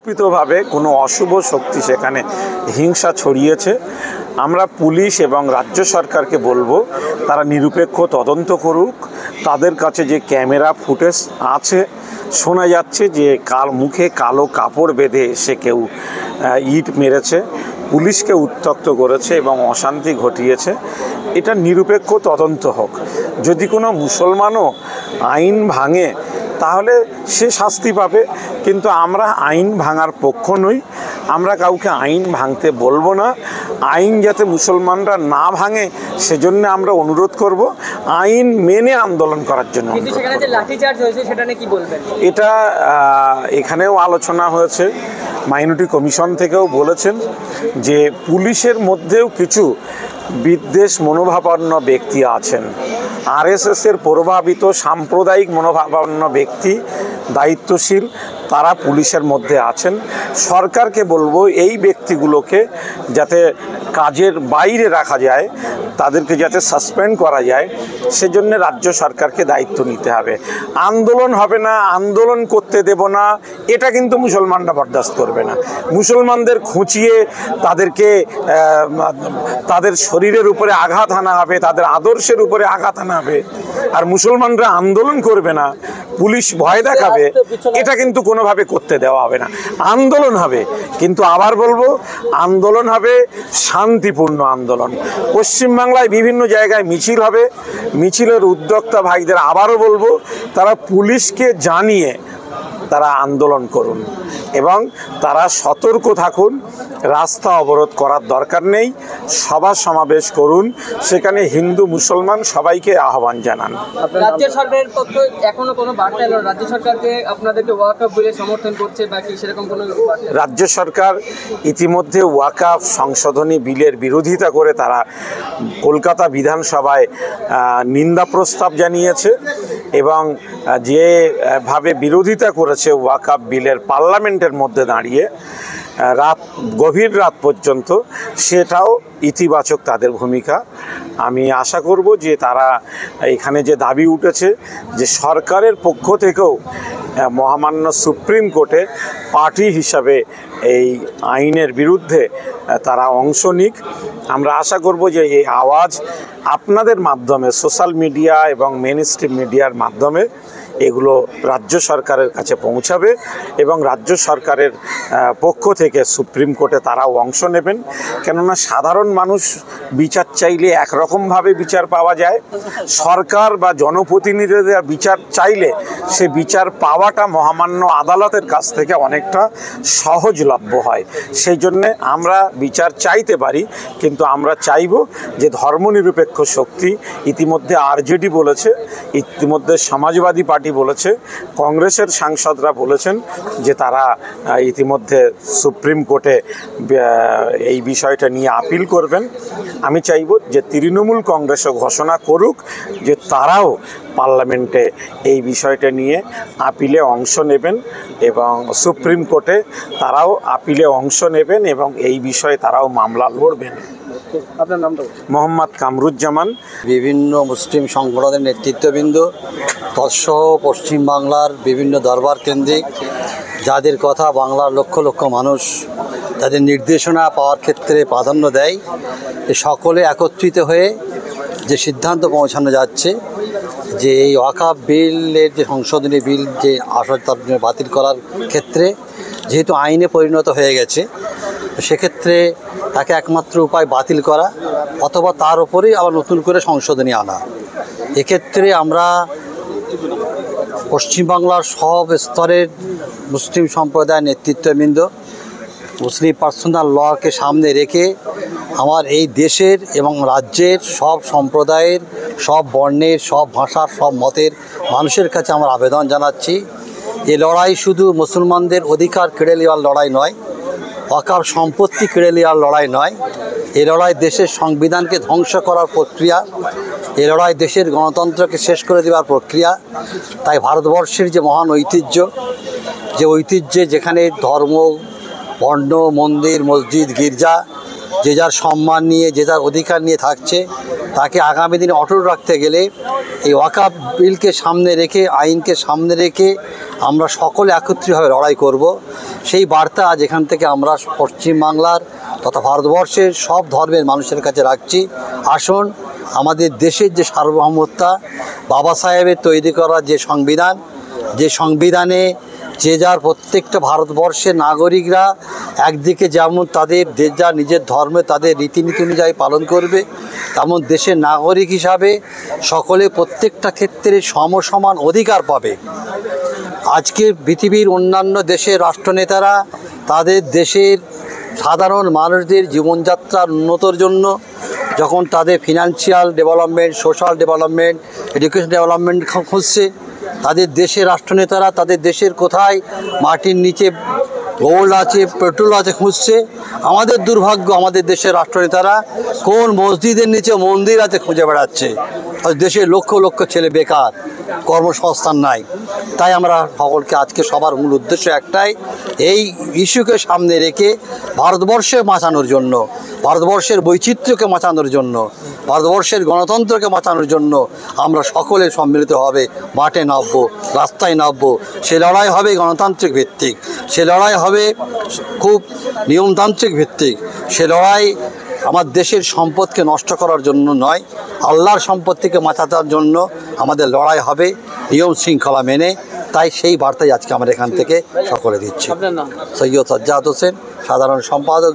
পরিকল্পিতভাবে কোনো অশুভ শক্তি সেখানে হিংসা ছড়িয়েছে। আমরা পুলিশ এবং রাজ্য সরকারকে বলবো তারা নিরপেক্ষ তদন্ত করুক। তাদের কাছে যে ক্যামেরা ফুটেজ আছে, শোনা যাচ্ছে যে মুখে কালো কাপড় বেঁধে সে কেউ ইট মেরেছে, পুলিশকে উত্ত্যক্ত করেছে এবং অশান্তি ঘটিয়েছে। এটা নিরপেক্ষ তদন্ত হোক। যদি কোনো মুসলমানও আইন ভাঙে তাহলে সে শাস্তি পাবে, কিন্তু আমরা আইন ভাঙার পক্ষ নই। আমরা কাউকে আইন ভাঙতে বলবো না। আইন যাতে মুসলমানরা না ভাঙে সেজন্য আমরা অনুরোধ করব, আইন মেনে আন্দোলন করার জন্য। এটা এখানেও আলোচনা হয়েছে, মাইনরিটি কমিশন থেকেও বলেছেন যে পুলিশের মধ্যেও কিছু বিদ্বেষ মনোভাবাপন্ন ব্যক্তি আছেন, আরএসএসের প্রভাবিত সাম্প্রদায়িক মনোভাবাপন্ন ব্যক্তি দায়িত্বশীল, তারা পুলিশের মধ্যে আছেন। সরকারকে বলবো এই ব্যক্তিগুলোকে যাতে কাজের বাইরে রাখা যায়, তাদেরকে যাতে সাসপেন্ড করা যায়, সেজন্য রাজ্য সরকারকে দায়িত্ব নিতে হবে। আন্দোলন হবে না, আন্দোলন করতে দেব না, এটা কিন্তু মুসলমানরা বরদাস্ত করবে না। মুসলমানদের খুঁচিয়ে তাদেরকে তাদের শরীরের উপরে আঘাত আনা হবে, তাদের আদর্শের উপরে আঘাত আনা হবে, আর মুসলমানরা আন্দোলন করবে না, পুলিশ ভয় দেখাবে, এটা কিন্তু কোনোভাবে করতে দেওয়া হবে না। আন্দোলন হবে, কিন্তু আবার বলবো আন্দোলন হবে শান্তিপূর্ণ আন্দোলন। পশ্চিমবাংলায় বিভিন্ন জায়গায় মিছিল হবে, মিছিলের উদ্যোক্তা ভাইদের আবারও বলবো তারা পুলিশকে জানিয়ে তারা আন্দোলন করুন এবং তারা সতর্ক থাকুন। রাস্তা অবরোধ করার দরকার নেই, সভা সমাবেশ করুন, সেখানে হিন্দু মুসলমান সবাইকে আহ্বান জানান। রাজ্য সরকারের পক্ষে এখনো কোনো বার্তা এলো? রাজ্য সরকারকে আপনাদেরকে ওয়াকফ বিলে সমর্থন করছে বা কি সেরকম কোনো? রাজ্য সরকার ইতিমধ্যে ওয়াকফ সংশোধনী বিলের বিরোধিতা করে তারা কলকাতা বিধানসভায় নিন্দা প্রস্তাব জানিয়েছে এবং যেভাবে বিরোধিতা করেছে ওয়াকফ বিলের পার্লামেন্টের মধ্যে দাঁড়িয়ে গভীর রাত পর্যন্ত, সেটাও ইতিবাচক তাদের ভূমিকা। আমি আশা করব যে তারা এখানে যে দাবি উঠেছে যে সরকারের পক্ষ থেকেও মহামান্য সুপ্রিম কোর্টে পার্টি হিসাবে এই আইনের বিরুদ্ধে তারা অংশ নিক। আমরা আশা করব যে এই আওয়াজ আপনাদের মাধ্যমে, সোশ্যাল মিডিয়া এবং মেইনস্ট্রিম মিডিয়ার মাধ্যমে এগুলো রাজ্য সরকারের কাছে পৌঁছাবে এবং রাজ্য সরকারের পক্ষ থেকে সুপ্রিম কোর্টে তারাও অংশ নেবেন। কেননা সাধারণ মানুষ বিচার চাইলে একরকমভাবে বিচার পাওয়া যায়, সরকার বা জনপ্রতিনিধিদের বিচার চাইলে সে বিচার পাওয়াটা মহামান্য আদালতের কাছ থেকে অনেকটা সহজলভ্য হয়। সেই জন্যে আমরা বিচার চাইতে পারি, কিন্তু আমরা চাইব যে ধর্মনিরপেক্ষ শক্তি, ইতিমধ্যে আরজেডি বলেছে, ইতিমধ্যে সমাজবাদী পার্টি বলেছে, কংগ্রেসের সাংসদরা বলেছেন যে তারা ইতিমধ্যে সুপ্রিম কোর্টে এই বিষয়টা নিয়ে আপিল করবেন। আমি চাইব যে তৃণমূল কংগ্রেসও ঘোষণা করুক যে তারাও পার্লামেন্টে এই বিষয়টা নিয়ে আপিলে অংশ নেবেন এবং সুপ্রিম কোর্টে তারাও আপিলে অংশ নেবেন এবং এই বিষয়ে তারাও মামলা লড়বেন। আপনার নামটা? মোহাম্মদ কামরুজ্জামান। বিভিন্ন মুসলিম সংগঠনের নেতৃত্ববৃন্দ তৎসহ পশ্চিমবাংলার বিভিন্ন দরবার কেন্দ্রিক যাদের কথা বাংলার লক্ষ লক্ষ মানুষ তাদের নির্দেশনা পাওয়ার ক্ষেত্রে প্রাধান্য দেয়, সকলে একত্রিত হয়ে যে সিদ্ধান্ত পৌঁছানো যাচ্ছে যে এই ওয়াকফ বিলের যে সংশোধনী বিল যে আসল বাতিল করার ক্ষেত্রে যেহেতু আইনে পরিণত হয়ে গেছে, সেক্ষেত্রে তাকে একমাত্র উপায় বাতিল করা অথবা তার উপরেই আবার নতুন করে সংশোধনী আনা। এক্ষেত্রে আমরা পশ্চিমবাংলার সব স্তরের মুসলিম সম্প্রদায়ের নেতৃত্ববৃন্দ মুসলিম পার্সোনাল লকে সামনে রেখে আমার এই দেশের এবং রাজ্যের সব সম্প্রদায়ের, সব বর্ণের, সব ভাষার, সব মতের মানুষের কাছে আমার আবেদন জানাচ্ছি, এই লড়াই শুধু মুসলমানদের অধিকার কেড়ে নেওয়ার লড়াই নয়, ওয়াকফ সম্পত্তি কেড়ে নেওয়ার লড়াই নয়, এই লড়াই দেশের সংবিধানকে ধ্বংস করার প্রক্রিয়া, এই লড়াই দেশের গণতন্ত্রকে শেষ করে দেওয়ার প্রক্রিয়া। তাই ভারতবর্ষের যে মহান ঐতিহ্য, যে ঐতিহ্যে যেখানে ধর্ম, বর্ণ, মন্দির, মসজিদ, গির্জা যে যার সম্মান নিয়ে, যে যার অধিকার নিয়ে থাকছে, তাকে আগামী দিনে অটুট রাখতে গেলে এই ওয়াকফ বিলকে সামনে রেখে, আইনকে সামনে রেখে আমরা সকলে একত্রিতভাবে লড়াই করব। সেই বার্তা আজ এখান থেকে আমরা পশ্চিমবাংলার তথা ভারতবর্ষের সব ধর্মের মানুষের কাছে রাখছি। আসুন, আমাদের দেশের যে সার্বভৌমত্ব, বাবা সাহেবের তৈরি করা যে সংবিধান, যে সংবিধানে যে যার প্রত্যেকটা ভারতবর্ষের নাগরিকরা একদিকে যেমন তাদের যে যা নিজের ধর্মে তাদের রীতিনীতি অনুযায়ী পালন করবে, তেমন দেশের নাগরিক হিসাবে সকলে প্রত্যেকটা ক্ষেত্রে সমসমান অধিকার পাবে। আজকে পৃথিবীর অন্যান্য দেশের রাষ্ট্রনেতারা তাদের দেশের সাধারণ মানুষদের জীবনযাত্রার উন্নতির জন্য যখন তাদের financial development, social development, education development খুঁজছে, তাদের দেশের রাষ্ট্রনেতারা তাদের দেশের কোথায় মাটির নিচে গোল্ড আছে, পেট্রোল আছে খুঁজছে। আমাদের দুর্ভাগ্য, আমাদের দেশের রাষ্ট্রনেতারা কোন মসজিদের নিচে মন্দির আছে খুঁজে বেড়াচ্ছে। দেশের লক্ষ লক্ষ ছেলে বেকার, কর্মসংস্থান নাই। তাই আমরা সকলকে আজকে সবার মূল উদ্দেশ্য একটাই, এই ইস্যুকে সামনে রেখে ভারতবর্ষে বাঁচানোর জন্য, ভারতবর্ষের বৈচিত্র্যকে বাঁচানোর জন্য, ভারতবর্ষের গণতন্ত্রকে বাঁচানোর জন্য আমরা সকলে সম্মিলিতভাবে মাঠে নামবো, রাস্তায় নামবো। সে লড়াই হবে গণতান্ত্রিক ভিত্তিক, সে লড়াই হবে খুব নিয়মতান্ত্রিক ভিত্তিক। সে লড়াই আমার দেশের সম্পদকে নষ্ট করার জন্য নয়, আল্লাহর সম্পত্তিকে বাঁচানোর জন্য আমাদের লড়াই হবে নিয়ম শৃঙ্খলা মেনে। তাই সেই বার্তাই আজকে আমরা এখান থেকে সকলে দিচ্ছি। আপনার নাম? সৈয়দ সাজ্জাদ হোসেন, সাধারণ সম্পাদক।